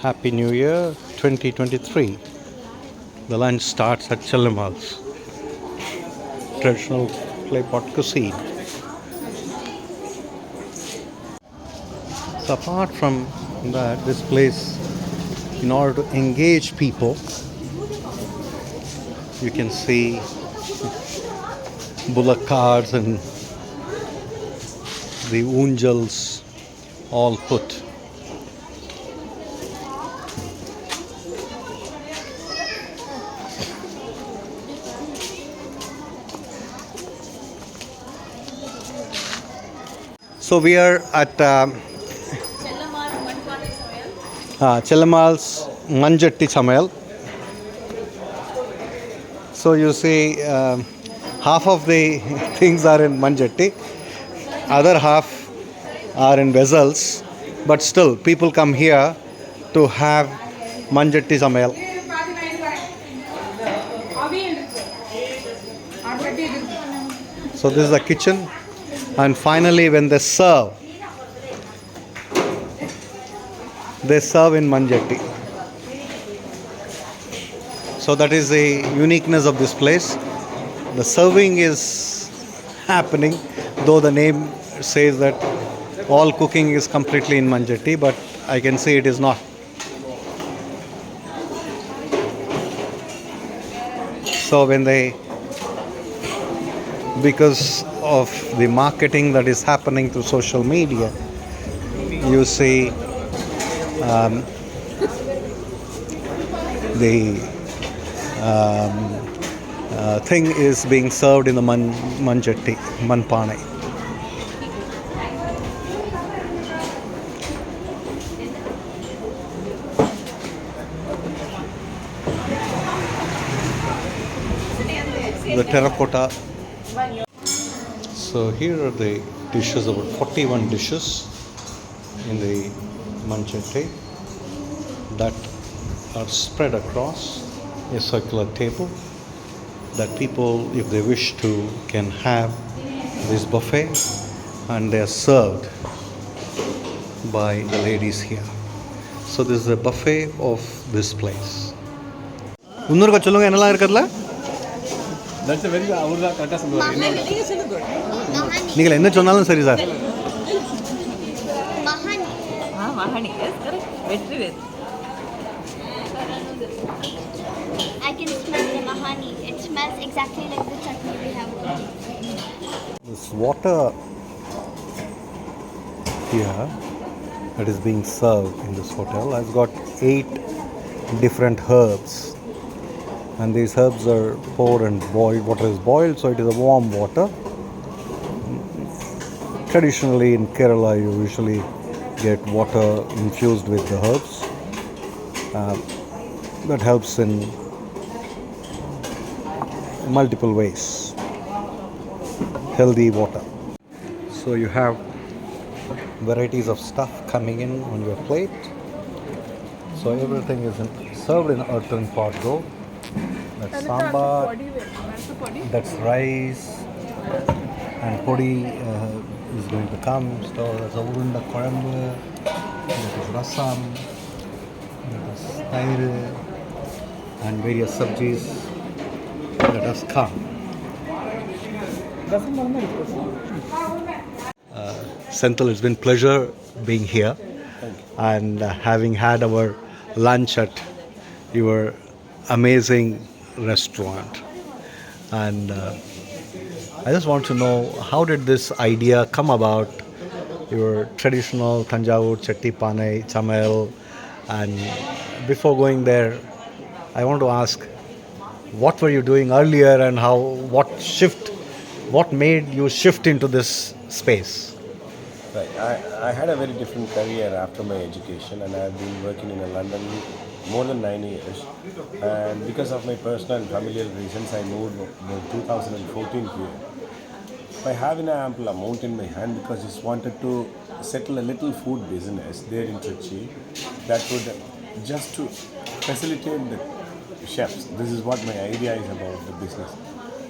Happy New Year 2023. The lunch starts at Chellammals, traditional clay pot cuisine. So apart from that, this place, in order to engage people, you can see bullock carts and the unjals all put. So we are at Chellammals Manjatti Samayal. So you see, half of the things are in Manjatti, other half are in vessels, but still people come here to have Manjatti Samayal. So this is the kitchen, and finally when they serve in Manjatti. So that is the uniqueness of this place. The serving is happening, though the name says that all cooking is completely in Manjatti, but I can say it is not. So because of the marketing that is happening through social media, you see the thing is being served in the Manjatti, Manpaanai. The terracotta. So here are the dishes, about 41 dishes in the Manjatti that are spread across a circular table, that people, if they wish to, can have this buffet, and they are served by the ladies here. So this is a buffet of this place. Unnur ka cholunga enala irukadla? That's a very avurda katta solluvaru. Ningala enna sonnalum sari sir. Mahani. Mahani. Yes, correct. Very well. I can smell the mahani. It smells exactly like the chutney we have. This water here that is being served in this hotel has got 8 different herbs, and these herbs are poured and boiled. Water is boiled, so it is a warm water. Traditionally in Kerala, you usually get water infused with the herbs. That helps in multiple ways. Healthy water. So you have varieties of stuff coming in on your plate. So everything is served in earthen pot though. That's sambar, that's rice, and podi is going to come. So there's a urunda korambu, there is rasam, there is tair, and various sabjis that has come. Senthil, it's been pleasure being here and having had our lunch at your amazing restaurant. And I just want to know, how did this idea come about? Your traditional Tanjavur Chetti Panai, Samayal, and before going there, I want to ask, what were you doing earlier, and what made you shift into this space? Right. I had a very different career after my education, and I have been working in London more than 9 years. And because of my personal and familial reasons, I moved in 2014 here. By having an ample amount in my hand, because I just wanted to settle a little food business there in Trichy, that would just to facilitate the chefs. This is what my idea is about the business.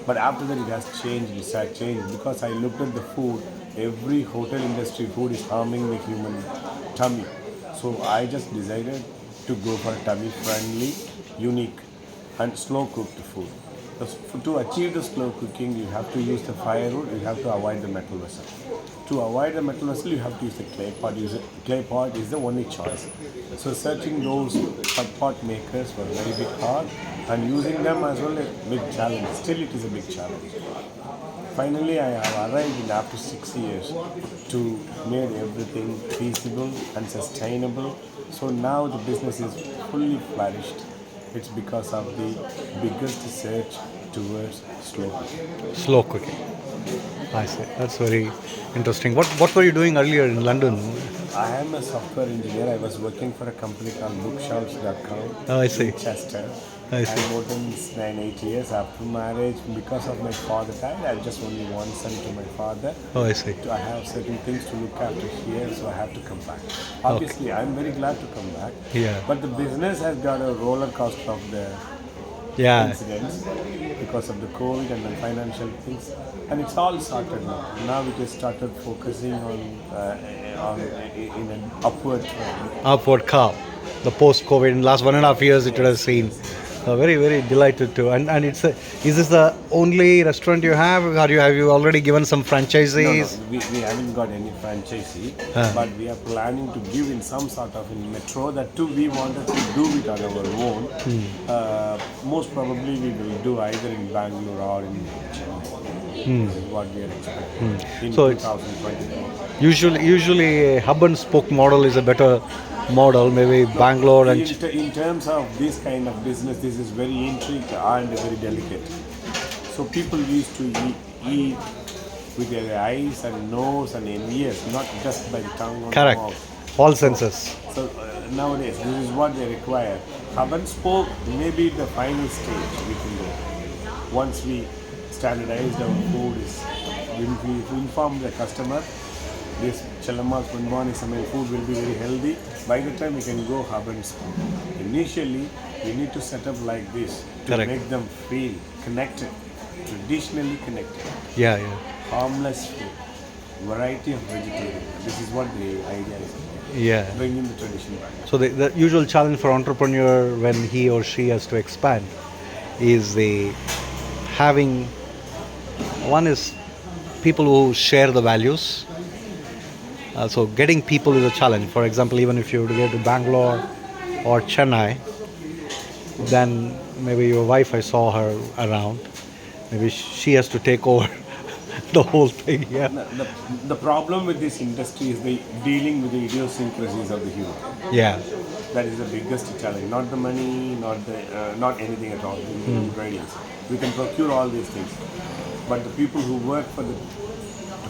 But after that, it has changed. It has changed because I looked at the food. Every hotel industry food is harming the human tummy. So I just decided to go for tummy friendly, unique, and slow cooked food. To achieve the slow cooking, you have to use the firewood, you have to avoid the metal vessel. To avoid the metal vessel, you have to use the clay pot. Clay pot is the only choice. So searching those pot makers was very bit hard, and using them as well a big challenge. Still, it is a big challenge. Finally, I have arrived in after 6 years to make everything feasible and sustainable. So now the business is fully flourished. It's because of the biggest search towards slow cooking. Slow cooking. I see. That's very interesting. What were you doing earlier in London? I am a software engineer. I was working for a company called bookshelves.com Oh, I see. in Chester. I see. And more than 8 years after marriage, because of my father died, I have just only one son to my father. Oh, I see. I have certain things to look after here, so I have to come back. Obviously, I'm very glad to come back. Yeah. But the business has got a roller coaster of the Yeah. incidents because of the COVID and the financial things, and it's all sorted now. Now we just started focusing on in an upward trend. Upward curve. The post-COVID in last 1.5 years it has seen. Very, very delighted to. And is this the only restaurant you have? Or have you already given some franchisees? No, we haven't got any franchisee, but we are planning to give in some sort of in metro. That too, we wanted to do it on our own. Most probably, we will do either in Bangalore or in Chennai. Is what we are expecting in So it's 2024. usually a hub and spoke model is a better model. Maybe Bangalore and In terms of this kind of business, this is very intricate and very delicate. So people used to eat with their eyes and nose and ears, not just by the tongue or the correct. mouth. All senses. So nowadays, this is what they require. Hub and spoke may be the final stage we can go. Once we standardize our food, we inform the customer this Chellammals, Manpaanai, Samayal food will be very healthy. By the time we can go hub and spoke. Initially, we need to set up like this to Correct. make them feel connected, traditionally connected, Yeah, yeah. harmless food, variety of vegetarian. This is what the idea is. Yeah. Bringing the tradition back. So the usual challenge for entrepreneur when he or she has to expand is the having one is people who share the values. So getting people is a challenge. For example, even if you were to go to Bangalore or Chennai, then maybe your wife, I saw her around. Maybe she has to take over the whole thing. Yeah. The problem with this industry is the dealing with the idiosyncrasies of the human. Yeah. That is the biggest challenge. Not the money, not anything at all. The ingredients. We can procure all these things, but the people who work for the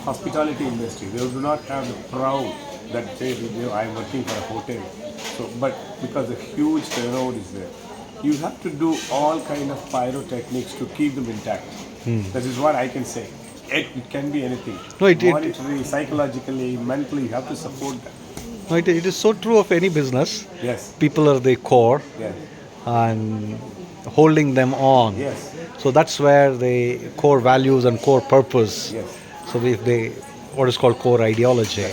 hospitality industry, they do not have the proud that say, I am working for a hotel. So, but because the huge turnover is there, you have to do all kind of pyrotechnics to keep them intact. That is what I can say. It can be anything. No, Monetarily, psychologically, mentally, you have to support that. No, it is so true of any business. Yes. People are the core Yes. and holding them on. Yes. So that's where the core values and core purpose. Yes. So if they, what is called core ideology,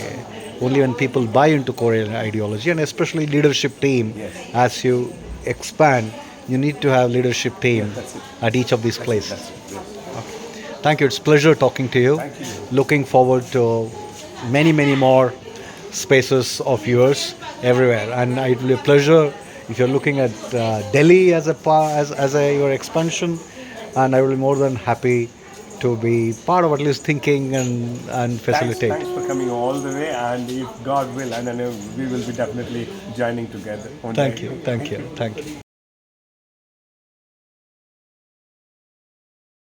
only when people buy into core ideology and especially leadership team, Yes. as you expand, you need to have leadership team That's it. at each of these places. That's it. Yes. Thank you. It's a pleasure talking to you. Thank you. Looking forward to many, many more spaces of yours everywhere. And it will be a pleasure if you're looking at Delhi as a your expansion. And I will be more than happy to be part of at least thinking and facilitate. Thanks for coming all the way, and if God will, and I know we will be definitely joining together. one Thank day. you. Thank you. Thank you.